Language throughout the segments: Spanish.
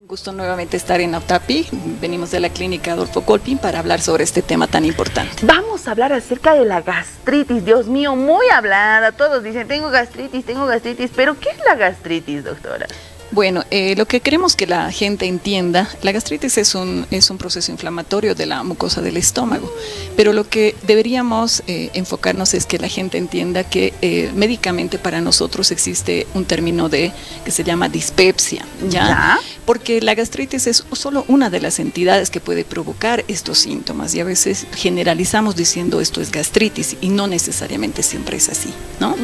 Un gusto nuevamente estar en Autapi. Venimos de la clínica Adolfo Colpin para hablar sobre este tema tan importante. Vamos a hablar acerca de la gastritis. Dios mío, muy hablada. Todos dicen, tengo gastritis, pero ¿qué es la gastritis, doctora? Bueno, lo que queremos que la gente entienda, la gastritis es un proceso inflamatorio de la mucosa del estómago, pero lo que deberíamos enfocarnos es que la gente entienda que médicamente para nosotros existe un término que se llama dispepsia, ¿ya? Porque la gastritis es solo una de las entidades que puede provocar estos síntomas y a veces generalizamos diciendo esto es gastritis y no necesariamente siempre es así, ¿no?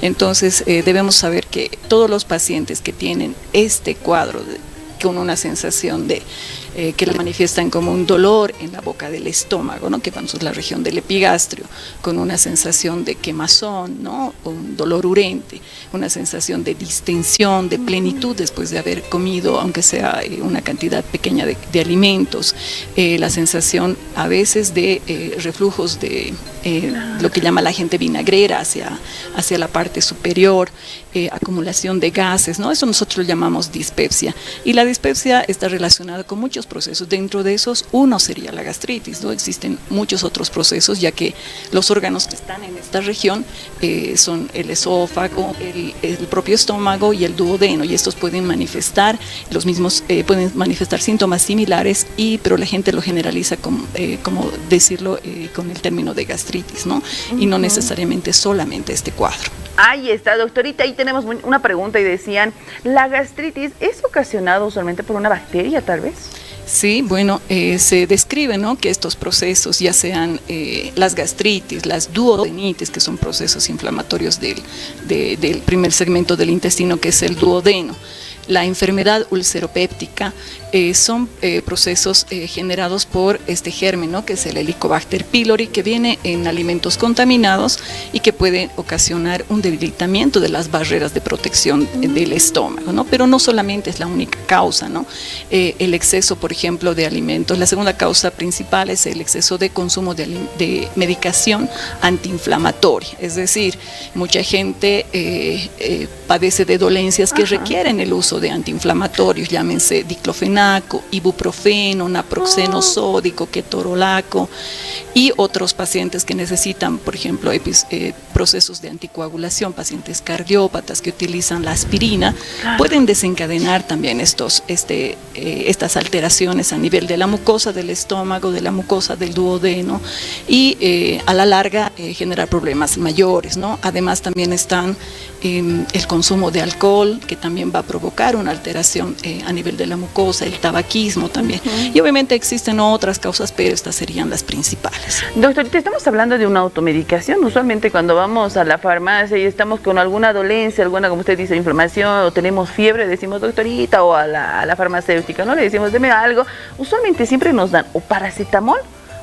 Entonces debemos saber que todos los pacientes que tienen este cuadro con una sensación de que le manifiestan como un dolor en la boca del estómago, ¿no? Que vamos a la región del epigastrio, con una sensación de quemazón, ¿no? Un dolor urente, una sensación de distensión, de plenitud después de haber comido, aunque sea una cantidad pequeña de alimentos, la sensación a veces de reflujos de lo que llama la gente vinagrera hacia la parte superior, acumulación de gases, ¿no? Eso nosotros lo llamamos dispepsia. Y la dispepsia está relacionada con muchos procesos. Dentro de esos, uno sería la gastritis, ¿no? Existen muchos otros procesos, ya que los órganos que están en esta región son el esófago, el propio estómago y el duodeno, y estos pueden manifestar pueden manifestar síntomas similares, pero la gente lo generaliza como decirlo con el término de gastritis, ¿no? Y no necesariamente solamente este cuadro. Ahí está, doctorita. Ahí tenemos una pregunta y decían, ¿la gastritis es ocasionada usualmente por una bacteria, tal vez? Sí, bueno, se describe, ¿no?, que estos procesos, ya sean las gastritis, las duodenitis, que son procesos inflamatorios del primer segmento del intestino, que es el duodeno, la enfermedad ulceropéptica, son procesos generados por este germen, ¿no?, que es el Helicobacter pylori, que viene en alimentos contaminados y que puede ocasionar un debilitamiento de las barreras de protección del estómago, ¿no? Pero no solamente es la única causa, ¿no? El exceso, por ejemplo, de alimentos. La segunda causa principal es el exceso de consumo de medicación antiinflamatoria, es decir, mucha gente padece de dolencias que requieren el uso de antiinflamatorios, llámense diclofenaco, ibuprofeno, naproxeno sódico, ketorolaco, y otros pacientes que necesitan, por ejemplo, procesos de anticoagulación, pacientes cardiópatas que utilizan la aspirina, pueden desencadenar también estas alteraciones a nivel de la mucosa del estómago, de la mucosa del duodeno, y a la larga generar problemas mayores, ¿no? Además también están el consumo de alcohol, que también va a provocar una alteración a nivel de la mucosa, el tabaquismo también. Y obviamente existen otras causas, pero estas serían las principales. Doctorita, estamos hablando de una automedicación. Usualmente cuando vamos a la farmacia y estamos con alguna dolencia, alguna, como usted dice, inflamación, o tenemos fiebre, decimos doctorita, o a la farmacéutica, ¿no? Le decimos, deme algo. Usualmente siempre nos dan o paracetamol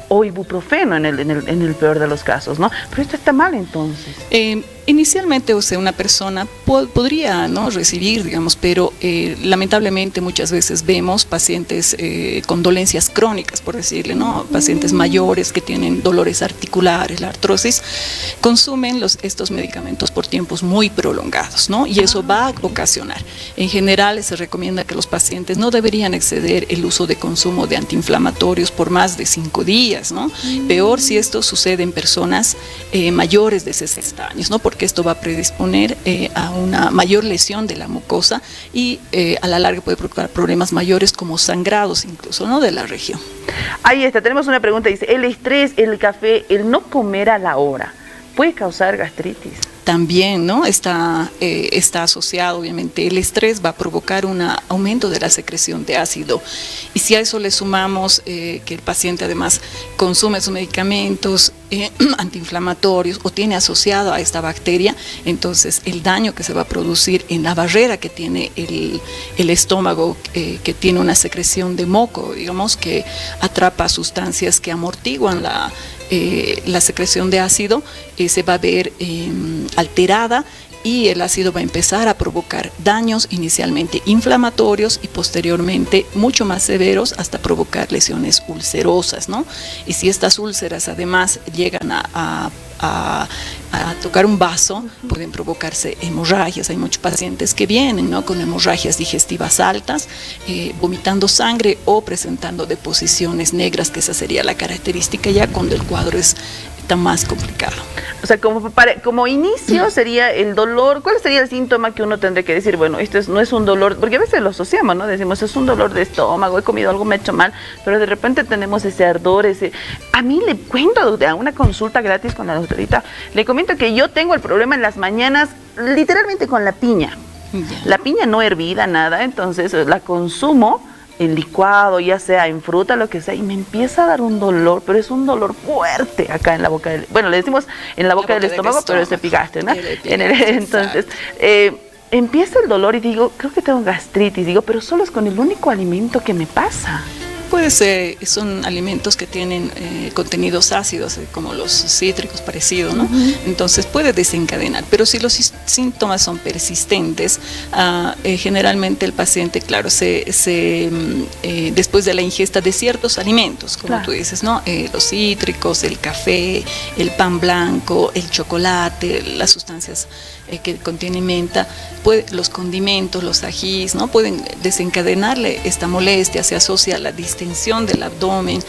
o ibuprofeno en el peor de los casos, ¿no? Pero esto está mal, entonces. Inicialmente, o sea, una persona podría, ¿no?, recibir, digamos, pero lamentablemente muchas veces vemos pacientes con dolencias crónicas, por decirle, ¿no?, pacientes mayores que tienen dolores articulares, la artrosis, consumen estos medicamentos por tiempos muy prolongados, ¿no? Y eso va a ocasionar. En general se recomienda que los pacientes no deberían exceder el uso de consumo de antiinflamatorios por más de 5 días, ¿no? Peor si esto sucede en personas mayores de 60 años, ¿no? Porque esto va a predisponer a una mayor lesión de la mucosa y a la larga puede provocar problemas mayores como sangrados incluso, ¿no?, de la región. Ahí está, tenemos una pregunta, dice, el estrés, el café, el no comer a la hora, ¿puede causar gastritis? También, ¿no?, está asociado, obviamente, el estrés va a provocar un aumento de la secreción de ácido, y si a eso le sumamos que el paciente además consume sus medicamentos antiinflamatorios o tiene asociado a esta bacteria, entonces el daño que se va a producir en la barrera que tiene el estómago, que tiene una secreción de moco, digamos, que atrapa sustancias que amortiguan la secreción de ácido, se va a ver alterada, y el ácido va a empezar a provocar daños inicialmente inflamatorios y posteriormente mucho más severos hasta provocar lesiones ulcerosas, ¿no? Y si estas úlceras además llegan a a tocar un vaso, pueden provocarse hemorragias. Hay muchos pacientes que vienen, ¿no?, con hemorragias digestivas altas, vomitando sangre o presentando deposiciones negras, que esa sería la característica ya cuando el cuadro está más complicado. O sea, como inicio sería el dolor. ¿Cuál sería el síntoma que uno tendría que decir? Bueno, esto no es un dolor, porque a veces lo asociamos, ¿no? Decimos, es un dolor de estómago, he comido algo, me he hecho mal, pero de repente tenemos ese ardor, A mí le cuento a una consulta gratis con la doctorita, le comento que yo tengo el problema en las mañanas, literalmente con la piña. La piña no hervida, nada, entonces la consumo en licuado, ya sea en fruta, lo que sea, y me empieza a dar un dolor, pero es un dolor fuerte acá en la boca bueno, le decimos en la boca del estómago, pero es epigastrio, ¿no? Entonces, empieza el dolor y digo, creo que tengo gastritis, digo, pero solo es con el único alimento que me pasa. Puede ser, son alimentos que tienen contenidos ácidos, como los cítricos parecidos, ¿no? Entonces puede desencadenar, pero si los síntomas son persistentes, generalmente el paciente, claro, después de la ingesta de ciertos alimentos, como tú dices, ¿no? Los cítricos, el café, el pan blanco, el chocolate, las sustancias que contienen menta, los condimentos, los ajís, ¿no?, pueden desencadenarle esta molestia, se asocia a la distensión del abdomen,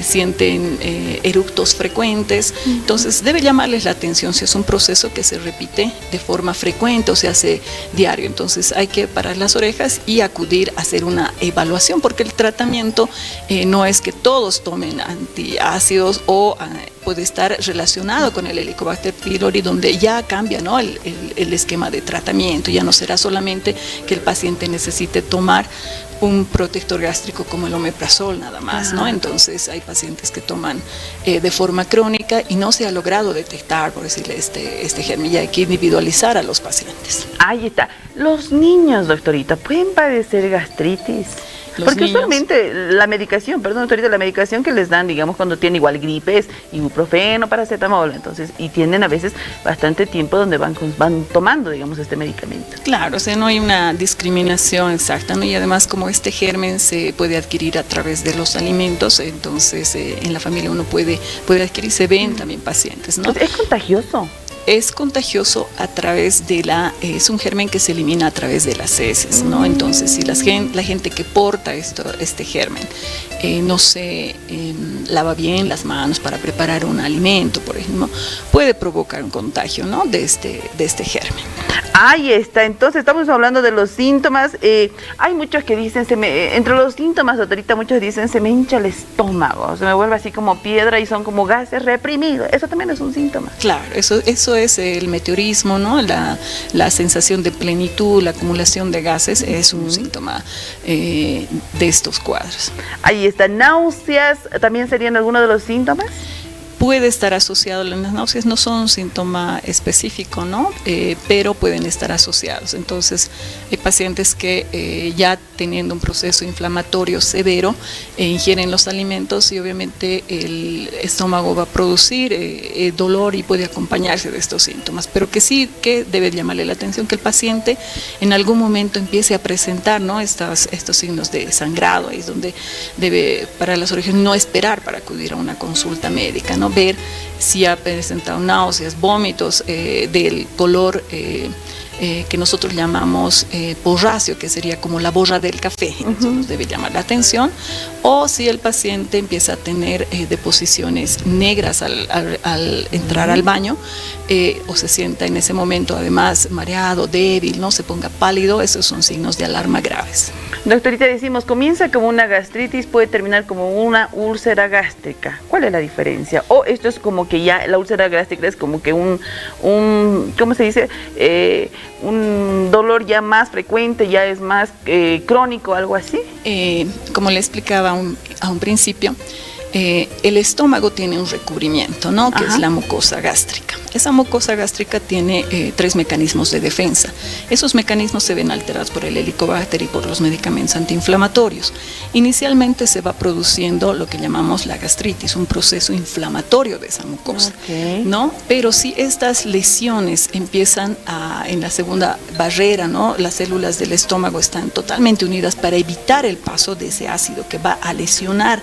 sienten eructos frecuentes. Entonces debe llamarles la atención si es un proceso que se repite de forma frecuente o se hace diario. Entonces hay que parar las orejas y acudir a hacer una evaluación, porque el tratamiento no es que todos tomen antiácidos o puede estar relacionado con el Helicobacter pylori, donde ya cambia, ¿no?, el esquema de tratamiento. Ya no será solamente que el paciente necesite tomar un protector gástrico como el omeprazol nada más, ¿no? Entonces hay pacientes que toman de forma crónica y no se ha logrado detectar, por decirle, este germen. Ya hay que individualizar a los pacientes. Ahí está. Los niños, doctorita, ¿pueden padecer gastritis? Porque usualmente la medicación, la medicación que les dan, digamos, cuando tienen igual gripes, ibuprofeno, paracetamol, entonces, y tienen a veces bastante tiempo donde van tomando, digamos, este medicamento. Claro, o sea, no hay una discriminación exacta, ¿no? Y además, como este germen se puede adquirir a través de los alimentos, entonces en la familia uno puede adquirir, se ven también pacientes, ¿no? ¿Es contagioso? Es contagioso a través de es un germen que se elimina a través de las heces, ¿no? Entonces, si la gente que porta este germen no se lava bien las manos para preparar un alimento, por ejemplo, puede provocar un contagio, ¿no?, de este germen. Ahí está. Entonces estamos hablando de los síntomas. Hay muchos que dicen, entre los síntomas, doctorita, muchos dicen, se me hincha el estómago, se me vuelve así como piedra y son como gases reprimidos. Eso también es un síntoma. Claro, eso es el meteorismo, ¿no? La sensación de plenitud, la acumulación de gases es un síntoma de estos cuadros. Ahí está. Náuseas, ¿también serían algunos de los síntomas? Puede estar asociado, las náuseas no son un síntoma específico, ¿no? Pero pueden estar asociados. Entonces, hay pacientes que ya teniendo un proceso inflamatorio severo, ingieren los alimentos y obviamente el estómago va a producir dolor y puede acompañarse de estos síntomas. Pero que sí que debe llamarle la atención que el paciente en algún momento empiece a presentar, ¿no?, estos signos de sangrado. Ahí es donde debe, para las orígenes, no esperar para acudir a una consulta médica, ¿no? Ver si ha presentado náuseas, vómitos del color que nosotros llamamos porráceo, que sería como la borra del café. Entonces nos debe llamar la atención. O si el paciente empieza a tener deposiciones negras al entrar al baño, o se sienta en ese momento además mareado, débil, no se ponga pálido, esos son signos de alarma graves. Doctorita, decimos, comienza como una gastritis, puede terminar como una úlcera gástrica. ¿Cuál es la diferencia? O esto es como que ya la úlcera gástrica es como que un ¿cómo se dice? Un dolor ya más frecuente, ya es más crónico, algo así. Como le explicaba a un principio, el estómago tiene un recubrimiento, ¿no?, que es la mucosa gástrica. Esa mucosa gástrica tiene 3 mecanismos de defensa. Esos mecanismos se ven alterados por el helicobacter y por los medicamentos antiinflamatorios. Inicialmente se va produciendo lo que llamamos la gastritis, un proceso inflamatorio de esa mucosa, ¿no? Pero si estas lesiones empiezan en la segunda barrera, ¿no?, las células del estómago están totalmente unidas para evitar el paso de ese ácido que va a lesionar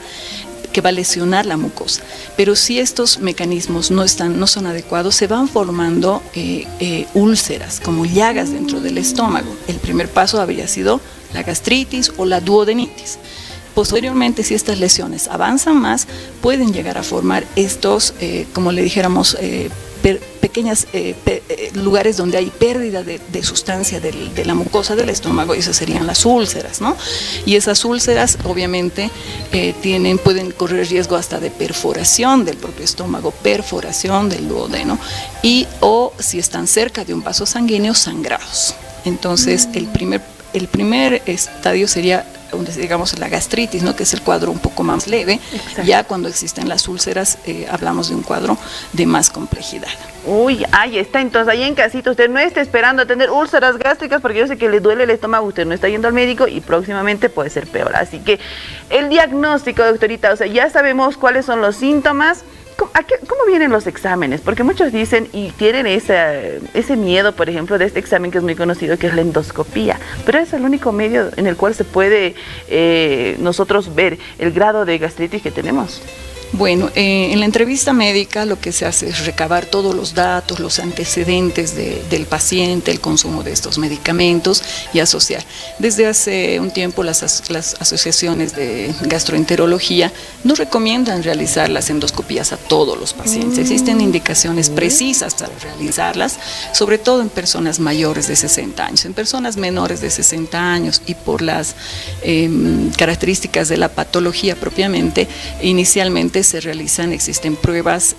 que va a lesionar la mucosa. Pero si estos mecanismos no son adecuados, se van formando úlceras, como llagas dentro del estómago. El primer paso habría sido la gastritis o la duodenitis. Posteriormente, si estas lesiones avanzan más, pueden llegar a formar estos, como le dijéramos, pequeños lugares donde hay pérdida de sustancia de la mucosa del estómago, y esas serían las úlceras, ¿no? Y esas úlceras, obviamente, pueden correr riesgo hasta de perforación del propio estómago, perforación del duodeno, o si están cerca de un vaso sanguíneo, sangrados. Entonces, el primer estadio sería, digamos, la gastritis, ¿no? Que es el cuadro un poco más leve. Exacto. Ya cuando existen las úlceras, hablamos de un cuadro de más complejidad. Uy, ahí está. Entonces, ahí en casita, usted no está esperando a tener úlceras gástricas, porque yo sé que le duele el estómago, usted no está yendo al médico y próximamente puede ser peor. Así que el diagnóstico, doctorita, o sea, ya sabemos cuáles son los síntomas. ¿Cómo vienen los exámenes? Porque muchos dicen y tienen ese miedo, por ejemplo, de este examen que es muy conocido, que es la endoscopía, pero es el único medio en el cual se puede nosotros ver el grado de gastritis que tenemos. Bueno, en la entrevista médica lo que se hace es recabar todos los datos, los antecedentes del paciente, el consumo de estos medicamentos y asociar. Desde hace un tiempo las asociaciones de gastroenterología nos recomiendan realizar las endoscopías a todos los pacientes. Existen indicaciones precisas para realizarlas, sobre todo en personas mayores de 60 años. En personas menores de 60 años y por las características de la patología propiamente, inicialmente existen pruebas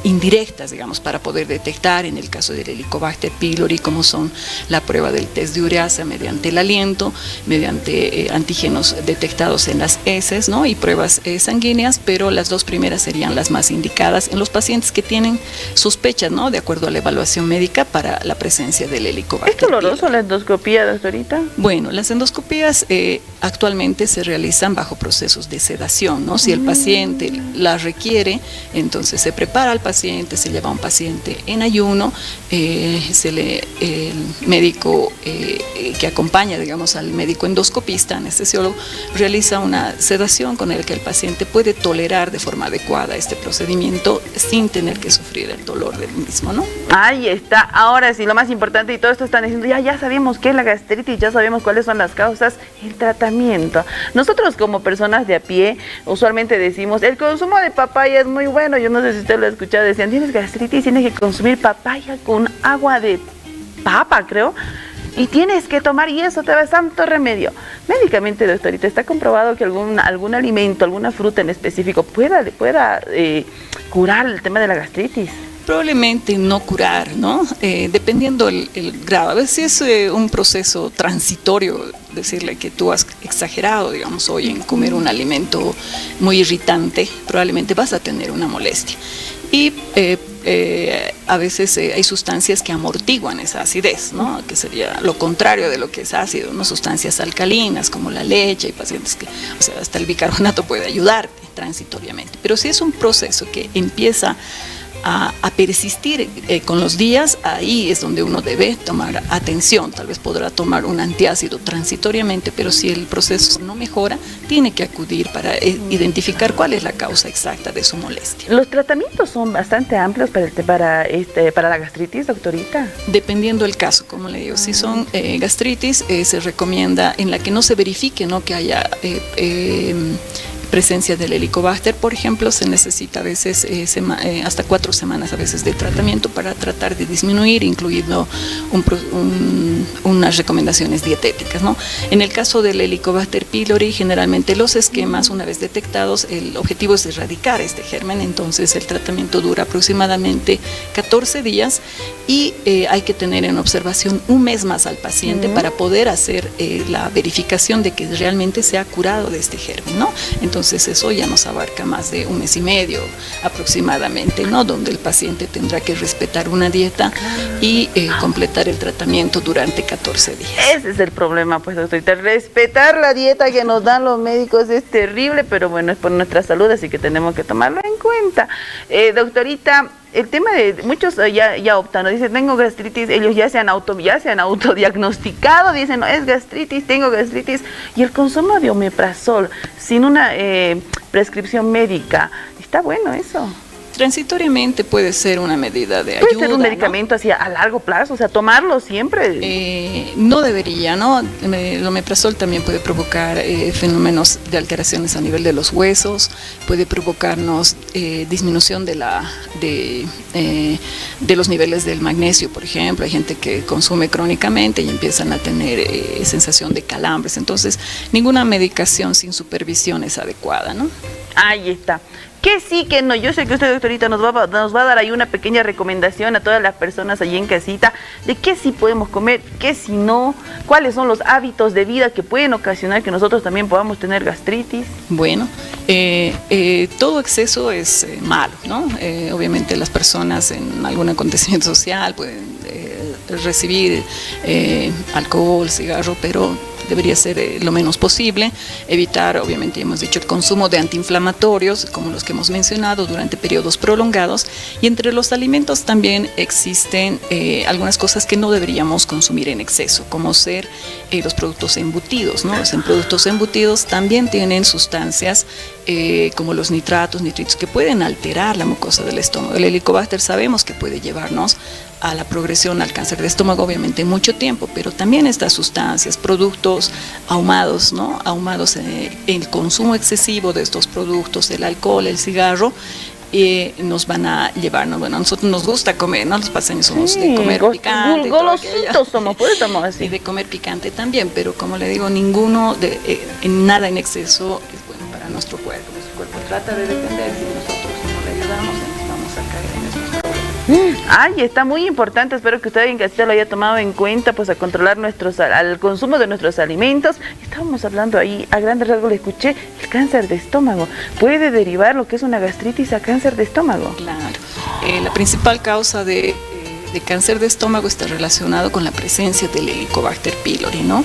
indirectas, digamos, para poder detectar, en el caso del Helicobacter pylori, como son la prueba del test de ureasa mediante el aliento, mediante antígenos detectados en las heces, ¿no? Y pruebas sanguíneas, pero las dos primeras serían las más indicadas en los pacientes que tienen sospechas, ¿no? De acuerdo a la evaluación médica para la presencia del Helicobacter pylori. ¿Es doloroso la endoscopía, doctorita? Bueno, las endoscopías actualmente se realizan bajo procesos de sedación, ¿no? Si el paciente la requiere, entonces se prepara al paciente, se lleva a un paciente en ayuno, el médico que acompaña, digamos, al médico endoscopista, anestesiólogo, realiza una sedación con el que el paciente puede tolerar de forma adecuada este procedimiento sin tener que sufrir el dolor del mismo, ¿no? Ahí está. Ahora sí, lo más importante, y todo esto están diciendo, ya sabemos qué es la gastritis, ya sabemos cuáles son las causas, el tratamiento. Nosotros como personas de a pie, usualmente decimos, el consumo de papaya es muy bueno. Yo no sé si usted lo ha escuchado, decían, tienes gastritis, tienes que consumir papaya con agua de papa, creo, y tienes que tomar, y eso te va a santo remedio. Médicamente, doctorita, ¿está comprobado que algún alimento, alguna fruta en específico pueda curar el tema de la gastritis? Probablemente no curar, ¿no? Dependiendo el grado. A veces es un proceso transitorio, decirle que tú has exagerado, digamos, hoy en comer un alimento muy irritante, probablemente vas a tener una molestia. Y a veces hay sustancias que amortiguan esa acidez, ¿no? Que sería lo contrario de lo que es ácido, ¿no? Sustancias alcalinas como la leche, hay pacientes que, o sea, hasta el bicarbonato puede ayudarte transitoriamente. Pero si es un proceso que empieza a persistir con los días, ahí es donde uno debe tomar atención. Tal vez podrá tomar un antiácido transitoriamente, pero si el proceso no mejora, tiene que acudir para identificar cuál es la causa exacta de su molestia. ¿Los tratamientos son bastante amplios para la gastritis, doctorita? Dependiendo del caso, como le digo, si son gastritis, se recomienda en la que no se verifique, ¿no?, que haya presencia del Helicobacter, por ejemplo, se necesita a veces hasta 4 semanas a veces de tratamiento para tratar de disminuir, incluyendo unas recomendaciones dietéticas, ¿no? En el caso del Helicobacter pylori, generalmente los esquemas, una vez detectados, el objetivo es erradicar este germen, entonces el tratamiento dura aproximadamente 14 días y hay que tener en observación un mes más al paciente para poder hacer la verificación de que realmente se ha curado de este germen, ¿no? Entonces eso ya nos abarca más de un mes y medio aproximadamente, ¿no? Donde el paciente tendrá que respetar una dieta y completar el tratamiento durante 14 días. Ese es el problema, pues, doctorita. Respetar la dieta que nos dan los médicos es terrible, pero bueno, es por nuestra salud, así que tenemos que tomarlo en cuenta. Doctorita, el tema de muchos ya optan, ¿no? Dicen, tengo gastritis, ellos ya se han autodiagnosticado, dicen, no, es gastritis, tengo gastritis, y el consumo de omeprazol sin una prescripción médica. Está bueno eso. Transitoriamente puede ser una medida de ayuda. ¿Puede ser un medicamento así a largo plazo? O sea, tomarlo siempre. No debería, ¿no? El omeprazol también puede provocar fenómenos de alteraciones a nivel de los huesos, puede provocarnos disminución de los niveles del magnesio, por ejemplo. Hay gente que consume crónicamente y empiezan a tener sensación de calambres. Entonces, ninguna medicación sin supervisión es adecuada, ¿no? Ahí está. Que sí, que no. Yo sé que usted, doctorita, nos va a dar ahí una pequeña recomendación a todas las personas allí en casita de qué sí podemos comer, qué sí no, cuáles son los hábitos de vida que pueden ocasionar que nosotros también podamos tener gastritis. Bueno, todo exceso es malo, ¿no? Obviamente las personas en algún acontecimiento social pueden recibir alcohol, cigarro, pero debería ser lo menos posible, evitar, obviamente hemos dicho, el consumo de antiinflamatorios, como los que hemos mencionado, durante periodos prolongados, y entre los alimentos también existen algunas cosas que no deberíamos consumir en exceso, como ser los productos embutidos, ¿no? Los productos embutidos también tienen sustancias como los nitritos que pueden alterar la mucosa del estómago. El Helicobacter sabemos que puede llevarnos a la progresión al cáncer de estómago, obviamente en mucho tiempo, pero también estas sustancias, productos ahumados, ¿no? Ahumados, el consumo excesivo de estos productos, el alcohol, el cigarro, nos van a llevarnos, bueno, a nosotros nos gusta comer, ¿no? Los paseños somos de comer picante. Golositos somos, pues estamos así. Y de comer picante también, pero como le digo, nada en exceso es bueno para nuestro cuerpo. Nuestro cuerpo trata de defender, si nosotros no le ayudamos, vamos a caer en estos problemas. Ay, está muy importante, espero que usted en casita lo haya tomado en cuenta, pues a controlar al consumo de nuestros alimentos. Estábamos hablando ahí, a grandes rasgos le escuché, el cáncer de estómago. ¿Puede derivar lo que es una gastritis a cáncer de estómago? Claro, la principal causa de cáncer de estómago está relacionado con la presencia del Helicobacter pylori, ¿no?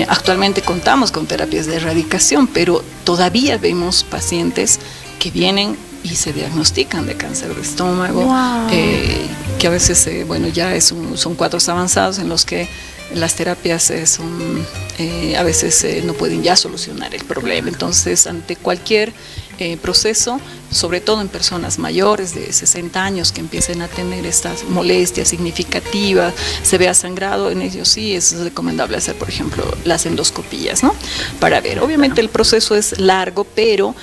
Actualmente contamos con terapias de erradicación, pero todavía vemos pacientes que vienen y se diagnostican de cáncer de estómago, wow. Que a veces, ya son cuadros avanzados en los que las terapias a veces no pueden ya solucionar el problema. Entonces, ante cualquier proceso, sobre todo en personas mayores de 60 años que empiecen a tener estas molestias significativas, se vea sangrado, en ellos sí es recomendable hacer, por ejemplo, las endoscopías, ¿no? Para ver, obviamente el proceso es largo, pero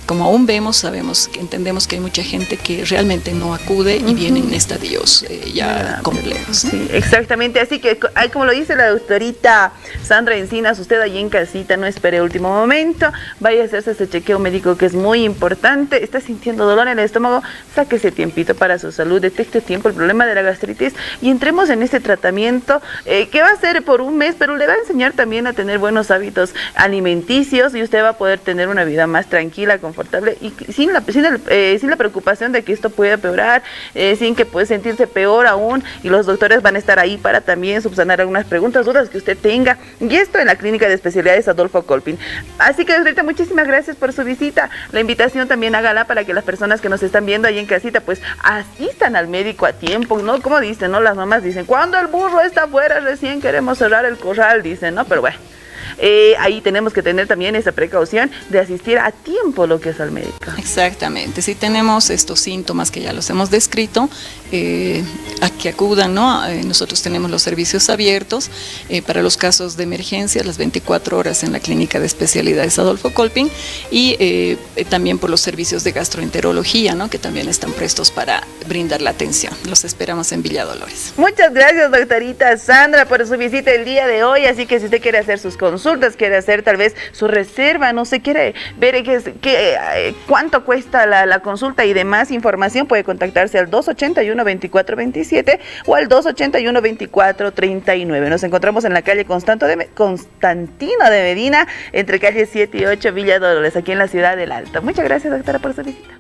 como aún entendemos que hay mucha gente que realmente no acude y vienen en estadios ya complejos, ¿no? Sí, exactamente, así que como lo dice la doctorita Sandra Encinas, usted allí en casita no espere último momento, vaya a hacerse ese chequeo médico que es muy importante. Está sintiendo dolor en el estómago, sáquese tiempito para su salud, detecte tiempo el problema de la gastritis y entremos en este tratamiento que va a ser por un mes, pero le va a enseñar también a tener buenos hábitos alimenticios y usted va a poder tener una vida más tranquila, confortable y sin la preocupación de que esto pueda empeorar, sin que pueda sentirse peor aún, y los doctores van a estar ahí para también subsanar algunas preguntas, dudas que usted tenga, y esto en la Clínica de Especialidades Adolfo Colpin. Así que, doctorita, muchísimas gracias por su visita. La invitación también hágala para que las personas que nos están viendo ahí en casita pues asistan al médico a tiempo, ¿no? Como dicen, ¿no? Las mamás dicen, cuando el burro está afuera recién queremos cerrar el corral, dicen, ¿no? Pero bueno, ahí tenemos que tener también esa precaución de asistir a tiempo lo que es al médico. Exactamente, si tenemos estos síntomas que ya los hemos descrito, a que acudan, ¿no? Nosotros tenemos los servicios abiertos para los casos de emergencia, las 24 horas en la Clínica de Especialidades Adolfo Colpin, y también por los servicios de gastroenterología, ¿no? Que también están prestos para brindar la atención. Los esperamos en Villa Dolores. Muchas gracias, doctorita Sandra, por su visita el día de hoy. Así que si usted quiere hacer sus consultas, quiere hacer tal vez su reserva, no sé, quiere ver cuánto cuesta la consulta y demás información, puede contactarse al 281-2427 o al 281-2439. Nos encontramos en la calle Constantino de Medina, entre calle 7 y 8, Villa Dolores, aquí en la ciudad del Alto. Muchas gracias, doctora, por su visita.